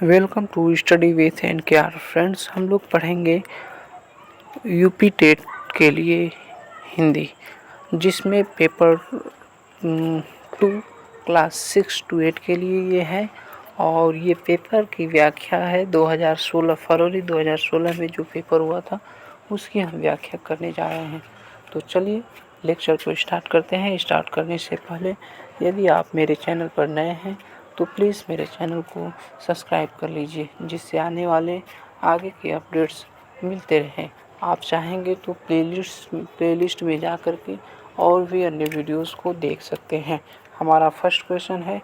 Welcome to study with N K R friends. हम लोग पढ़ेंगे यूपी टेट के लिए हिंदी, जिसमें पेपर 2 क्लास 6 to 8 के लिए ये है। और ये पेपर की व्याख्या है 2016 फरवरी 2016 में जो पेपर हुआ था उसकी हम व्याख्या करने जा रहे हैं। तो चलिए लेक्चर को स्टार्ट करते हैं। स्टार्ट करने से पहले यदि आप मेरे चैनल पर नए हैं तो प्लीज़ मेरे चैनल को सब्सक्राइब कर लीजिए, जिससे आने वाले आगे के अपडेट्स मिलते रहें। आप चाहेंगे तो प्लेलिस्ट में जा कर के और भी अन्य वीडियोस को देख सकते हैं। हमारा फर्स्ट क्वेश्चन है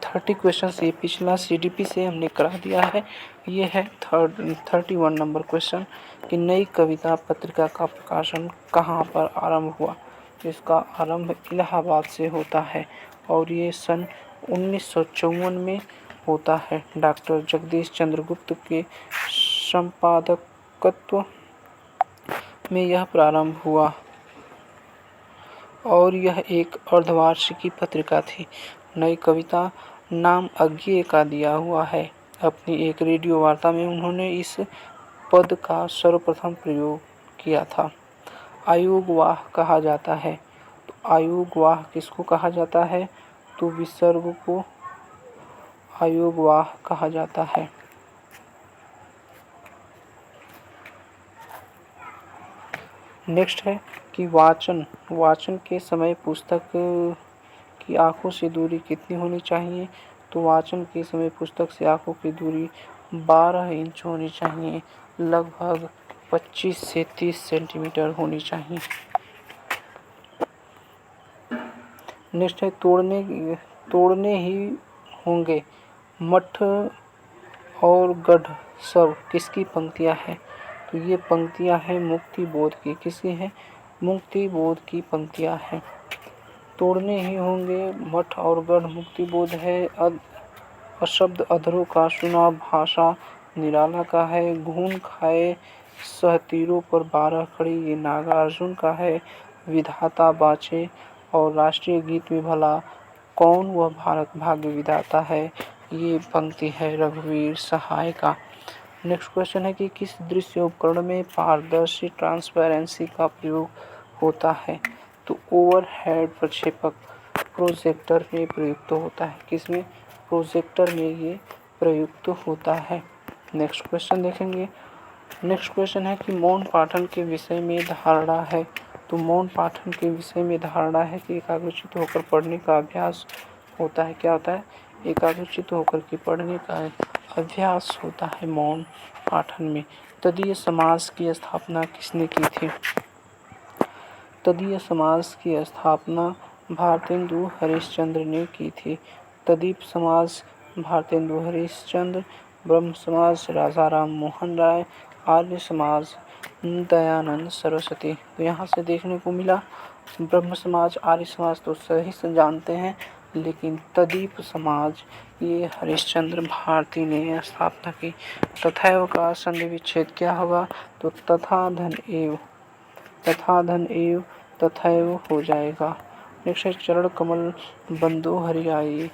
30 क्वेश्चन। ये पिछला CDP से हमने करा दिया है। ये है 31 नंबर क्वेश्चन कि नई कविता पत्रिका का प्रकाशन कहाँ पर आरंभ हुआ। इसका आरंभ इलाहाबाद से होता है और ये सन 1954 में होता है। डॉक्टर जगदीश चंद्र गुप्त के संपादकत्व में यह प्रारंभ हुआ और यह एक अर्धवार्षिकी पत्रिका थी। नई कविता नाम अज्ञेय का दिया हुआ है। अपनी एक रेडियो वार्ता में उन्होंने इस पद का सर्वप्रथम प्रयोग किया था। आयुगवाह कहा जाता है। तो आयुगवाह किसको कहा जाता है? तो विसर्ग को आयुगवाह कहा जाता है। नेक्स्ट है कि वाचन के समय पुस्तक की आंखों से दूरी कितनी होनी चाहिए। तो वाचन के समय पुस्तक से आंखों की दूरी 12 इंच होनी चाहिए, लगभग 25 से 30 सेंटीमीटर होनी चाहिए। नेक्स्ट है तोड़ने ही होंगे मठ और गढ़ सब किसकी पंक्तियां हैं। तो ये पंक्तियां हैं मुक्ति बोध की। किसकी हैं? मुक्ति बोध की पंक्तियां हैं। तोड़ने ही होंगे मठ और गढ़ मुक्ति बोध है। अशब्द अधरों का सुना भाषा निराला का है। घून खाए सहतीरों पर 12 खड़ी ये नागार्जुन का है। विधाता बाँचे और राष्ट्रीय गीत में भला कौन वह भारत भाग्य विधाता है, ये पंक्ति है रघुवीर सहाय का। नेक्स्ट क्वेश्चन है कि किस दृश्य उपकरण में पारदर्शी ट्रांसपेरेंसी का प्रयोग होता है। तो ओवरहेड प्रक्षेपक प्रोजेक्टर में प्रयुक्त होता है। किसमें? प्रोजेक्टर में ये प्रयुक्त होता है। नेक्स्ट क्वेश्चन देखेंगे। नेक्स्ट क्वेश्चन है कि मौन पाठन के विषय में धारणा है। तो मौन पाठन के विषय में धारणा है कि एकाग्रचित्त होकर पढ़ने का अभ्यास होता है। क्या होता है? एकाग्रचित्त होकर के पढ़ने का अभ्यास होता है मौन पाठन में। तदीय समाज की स्थापना किसने की थी? तदीय समाज की स्थापना भारतेंदु हरिश्चंद्र ने की थी। तदीप समाज भारतेंदु हरिश्चंद्र, ब्रह्म समाज राजा राम मोहन राय, आर्य समाज दयानंद सरस्वती। तो यहाँ से देखने को मिला ब्रह्म समाज, आर्य समाज तो सही से जानते हैं, लेकिन तदीप समाज ये हरिश्चंद्र भारती ने स्थापना की। तथैव का संधि विच्छेद क्या होगा? तो तथा धन एव तथैव हो जाएगा। नेक्स्ट है चरण कमल बंदो हरियाई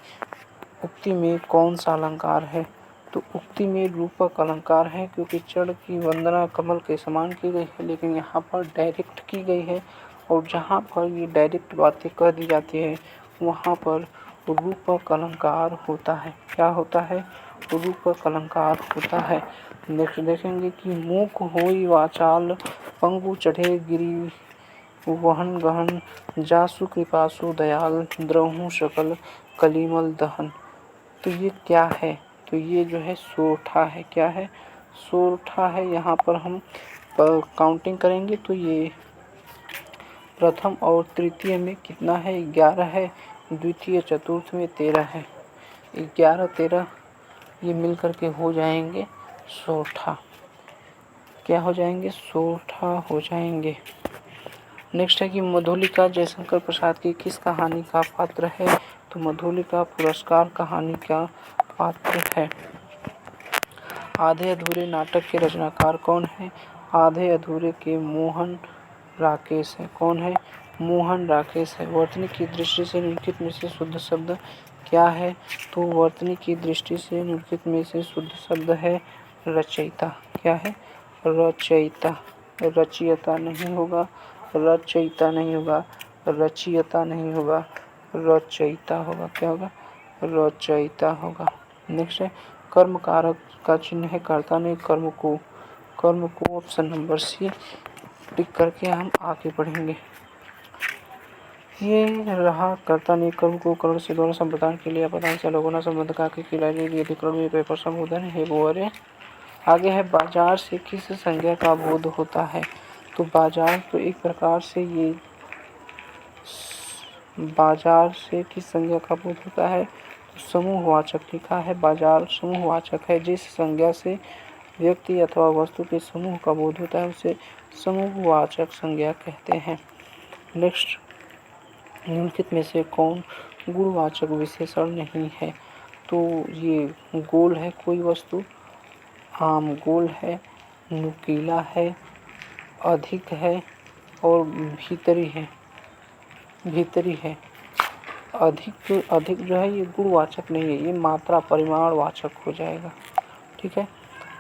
उक्ति में कौन सा अलंकार है। तो उक्ति में रूपक अलंकार है, क्योंकि चरण की वंदना कमल के समान की गई है, लेकिन यहाँ पर डायरेक्ट की गई है। और जहाँ पर ये डायरेक्ट बातें कह दी जाती है वहाँ पर रूपक अलंकार होता है। क्या होता है? रूपक अलंकार होता है। नेक्स्ट देखेंगे कि मूक होई वाचाल पंगु चढ़े गिरी वहन गहन जासु कृपासु दयाल द्रहु सकल कलिमल दहन। तो ये क्या है? तो ये जो है सोरठा है। क्या है? सोरठा है। यहाँ पर हम काउंटिंग करेंगे तो ये प्रथम और तृतीय में कितना है? 11 है। द्वितीय चतुर्थ में 13 है। 11 13 ये मिल करके हो जाएंगे सोरठा। क्या हो जाएंगे? सोरठा हो जाएंगे। नेक्स्ट है कि मधुलिका जयशंकर प्रसाद की किस कहानी का पात्र है। तो मधुलिका पुरस्कार कहानी का पात्र है। आधे अधूरे नाटक के रचनाकार कौन है? आधे अधूरे के मोहन राकेश है। कौन है? मोहन राकेश है। वर्तनी की दृष्टि से निम्नलिखित में से शुद्ध शब्द क्या है? तो वर्तनी की दृष्टि से निम्नलिखित में से शुद्ध शब्द है रचयिता। क्या है? रचयिता। रचयिता नहीं होगा, रचयिता नहीं होगा, रचयिता नहीं होगा, रचयिता होगा। क्या होगा? रचयिता होगा। नेक्स्ट है कर्म कारक का चिन्ह है कर्ता ने कर्म को। कर्म को ऑप्शन नंबर सी टिक करके हम आगे बढ़ेंगे। ये रहा कर्ता ने कर्म को करण से दोनों संप्रदान के लिए अपदान से लोगों संबंध का की लाइब्रेरी अधिकरण में पेपर संबोधन है वो। अरे आगे है बाजार से किस संज्ञा का बोध होता है? तो बाजार तो एक प्रकार से ये बाजार से किस संज्ञा का बोध होता है? तो समूहवाचक लिखा है। बाजार समूहवाचक है। जिस संज्ञा से व्यक्ति अथवा वस्तु के समूह का बोध होता है उसे समूहवाचक संज्ञा कहते हैं। नेक्स्ट, निम्नलिखित में से कौन गुणवाचक विशेषण नहीं है? तो ये गोल है कोई वस्तु, आम गोल है, नुकीला है, अधिक है और भीतरी है। भीतरी है। अधिक जो है ये गुणवाचक नहीं है, ये मात्रा परिमाणवाचक हो जाएगा। ठीक है,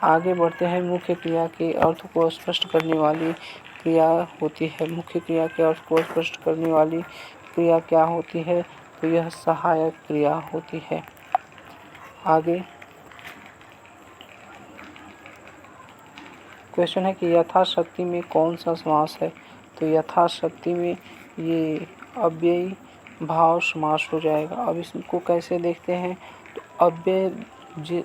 आगे बढ़ते हैं। मुख्य क्रिया के अर्थ को स्पष्ट करने वाली क्रिया होती है। मुख्य क्रिया के अर्थ को स्पष्ट करने वाली क्रिया क्या होती है? तो यह सहायक क्रिया होती है। आगे क्वेश्चन है कि यथाशक्ति में कौन सा समास है? तो यथाशक्ति में ये अव्ययी भाव समास हो जाएगा। अब इसको कैसे देखते हैं? तो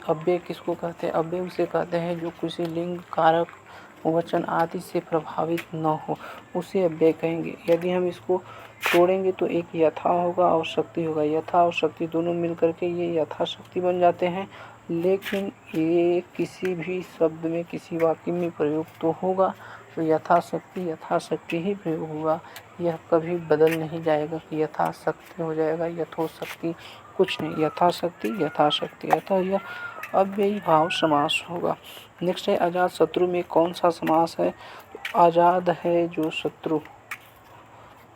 अव्यय किसको कहते हैं? अव्यय उसे कहते हैं जो किसी लिंग, कारक, वचन आदि से प्रभावित न हो, उसे अव्यय कहेंगे। यदि हम इसको तोड़ेंगे तो एक यथा होगा और शक्ति होगा। यथा और शक्ति दोनों मिलकर के ये यथाशक्ति बन जाते हैं। लेकिन ये किसी भी शब्द में, किसी वाक्य में प्रयोग तो होगा तो यथाशक्ति ही प्रयोग होगा। यह कभी बदल नहीं जाएगा कि यथाशक्ति हो जाएगा, यथोशक्ति कुछ नहीं, यथाशक्ति अतः यह अव्ययी भाव समास होगा। नेक्स्ट है अजात शत्रु में कौन सा समास है? तो आजाद है जो शत्रु,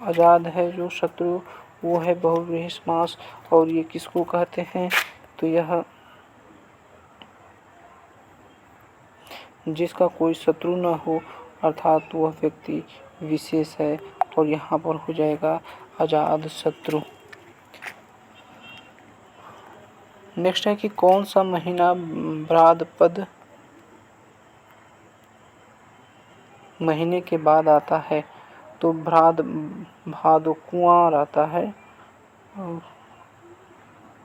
आजाद है जो शत्रु वो है बहुव्रीहि समास। और ये किसको कहते हैं? तो यह जिसका कोई शत्रु न हो अर्थात वह व्यक्ति विशेष है और यहाँ पर हो जाएगा आजाद शत्रु। नेक्स्ट है कि कौन सा महीना भ्राद्रपद महीने के बाद आता है? तो भादो कुंवार आता है।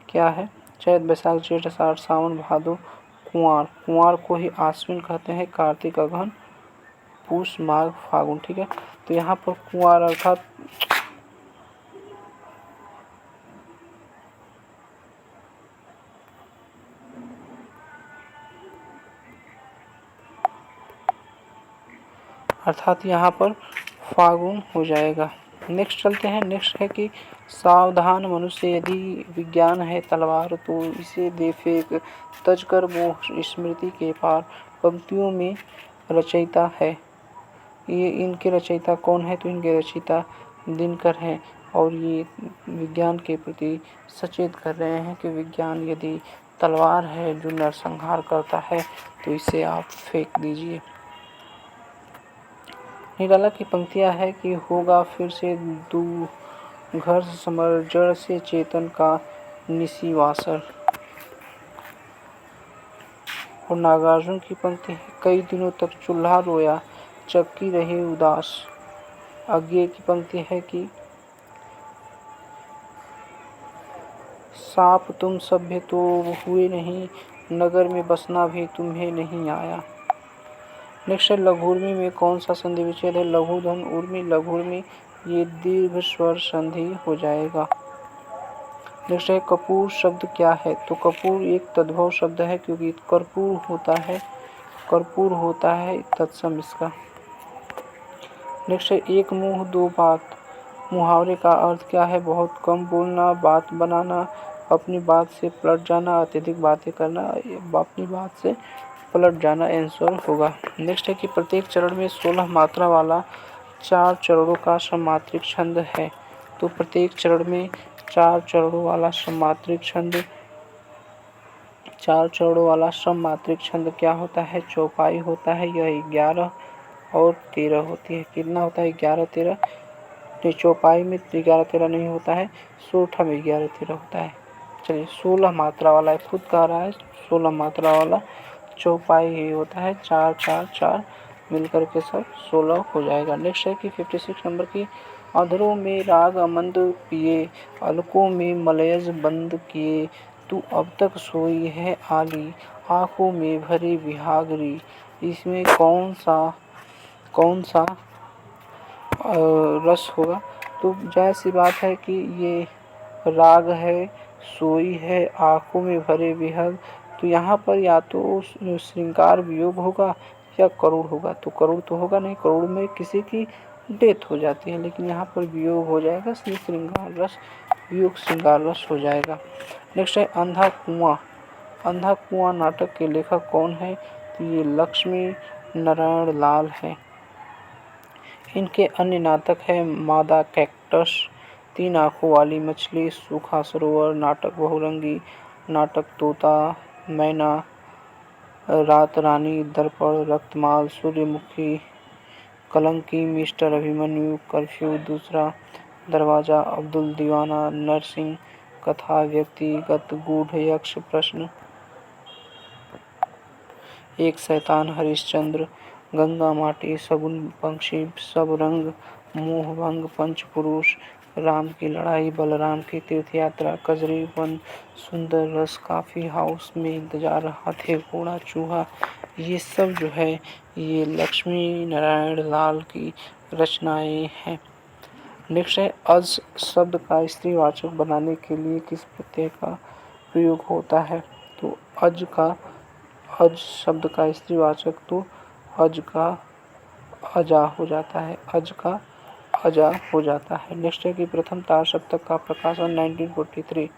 क्या है? चैत वैशाख जेठ आषाढ़ सावन भादो कुंवार। कुंवार को ही आश्विन कहते हैं, कार्तिक अगहन पूष माघ फागुन। ठीक है, तो यहाँ पर कुंवार अर्थात यहाँ पर फागुन हो जाएगा। नेक्स्ट चलते हैं। नेक्स्ट है कि सावधान मनुष्य यदि विज्ञान है तलवार तो इसे दे फेंक, तजकर मोह स्मृति के पार। पंक्तियों में रचयिता है। ये इनके रचयिता कौन है? तो इनके रचयिता दिनकर हैं और ये विज्ञान के प्रति सचेत कर रहे हैं कि विज्ञान यदि तलवार है जो नरसंहार करता है तो इसे आप फेंक दीजिए। निराला की पंक्तियां है कि होगा फिर से घर समर जड़ से चेतन का निशिवासर। और नागार्जुन की पंक्ति है कई दिनों तक चूल्हा रोया चक्की रहे उदास। आगे की पंक्ति है कि साप तुम सभ्य तो हुए नहीं, नगर में बसना भी तुम्हें नहीं आया। नेक्स्ट है लघुर्मी में कौन सा संधि विच्छेद है? लघुधन उर्मी, लघुर्मी ये दीर्घ स्वर संधि हो जाएगा। नेक्स्ट है कपूर शब्द क्या है? तो कपूर एक तद्भव शब्द है क्योंकि कर्पूर होता है तत्सम इसका। नेक्स्ट है एक मुंह दो बात। मुहावरे का अर्थ क्या है? बहुत कम बोलना, बात बनाना, अपनी बात से पलट जाना, अत्यधिक बातें करना, अपनी बात से पलट जाना आंसर होगा। नेक्स्ट है कि प्रत्येक चरण में 16 मात्रा वाला 4 चरणों का सममात्रिक छंद है। तो प्रत्येक चरण में 4 चरणों वाला सममात्रिक छंद, 4 चरणों वाला सममात्रिक छंद क्या होता है? चौपाई होता है। यह 11 और 13 होती है। कितना होता है? 11 13। नहीं, चौपाई में 11 13 नहीं होता है, सोठा में 11 13 होता है। चलिए 16 मात्रा वाला है, खुद कह रहा है 16 मात्रा वाला चौपाई ही होता है। 4 4 4 मिलकर के सब 16 हो जाएगा। नेक्स्ट है कि 56 नंबर की, अधरों में राग अमंद पिए, अलकों में मलयज बंद किए, तू अब तक सोई है आली, आंखों में भरी विहागरी। इसमें कौन सा रस होगा? तो जाहिर सी बात है कि ये राग है, सोई है, आंखों में भरे विहग। तो यहाँ पर या तो श्रृंगार वियोग होगा या करुण होगा। तो करुण तो होगा नहीं, करुण में किसी की डेथ हो जाती है, लेकिन यहाँ पर वियोग हो जाएगा, इसलिए श्रृंगार रस वियोग श्रृंगार रस हो जाएगा। नेक्स्ट है अंधा कुआं। अंधा कुआं नाटक के लेखक कौन है? तो ये लक्ष्मी नारायण लाल है। इनके अन्य नाटक है मादा कैक्टस, 3 आंखों वाली मछली, सूखा सरोवर, नाटक बहुरंगी, नाटक तोता मैना, रात रानी, दर्पण, रक्तमाल, सूर्यमुखी, कलंकी, मिस्टर अभिमन्यु, कर्फ्यू, दूसरा दरवाजा, अब्दुल दीवाना, नरसिंह, कथा, व्यक्तिगत, गूढ़ यक्ष, प्रश्न, एक शैतान, हरिश्चंद्र, गंगा माटी, सगुन पक्षी, सब रंग, मोहभंग, पंचपुरुष, राम की लड़ाई, बलराम की तीर्थ यात्रा, कजरी वन, सुंदर रस, काफी हाउस में इंतजार, हाथी घोड़ा चूहा। ये सब जो है ये लक्ष्मी नारायण लाल की रचनाएं हैं। नेक्स्ट है अज शब्द का स्त्रीवाचक बनाने के लिए किस प्रत्यय का प्रयोग होता है? तो अज शब्द का स्त्रीवाचक तो अज का अजा हो जाता है, अज का अजा हो जाता है। नेक्स्ट है कि प्रथम तार सप्तक का प्रकाशन 1943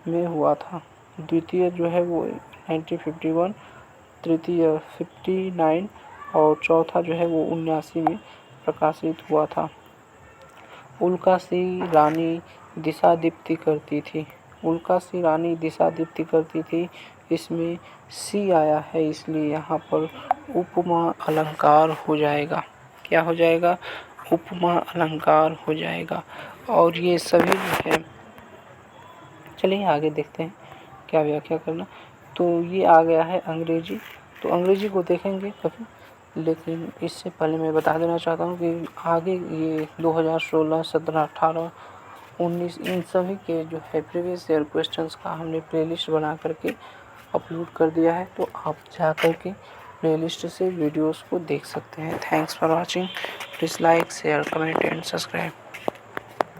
में हुआ था, द्वितीय जो है वो 1951, तृतीय 59 और चौथा जो है वो 79 में प्रकाशित हुआ था। उल्का सी रानी दिशा दीप्ति करती थी, उल्का सी रानी दिशा दीप्ति करती थी, इसमें सी आया है, इसलिए यहाँ पर उपमा अलंकार हो जाएगा। क्या हो जाएगा? उपमा अलंकार हो जाएगा। और ये सभी जो है, चलिए आगे देखते हैं क्या व्याख्या करना। तो ये आ गया है अंग्रेजी, तो अंग्रेजी को देखेंगे कभी, लेकिन इससे पहले मैं बता देना चाहता हूँ कि आगे ये 2016, 17, 18, 19 इन सभी के जो है प्रीवियस ईयर क्वेश्चंस का हमने प्लेलिस्ट बना करके अपलोड कर दिया है, तो आप जा कर के प्लेलिस्ट से वीडियोस को देख सकते हैं। Thanks for watching, please like share comment and subscribe.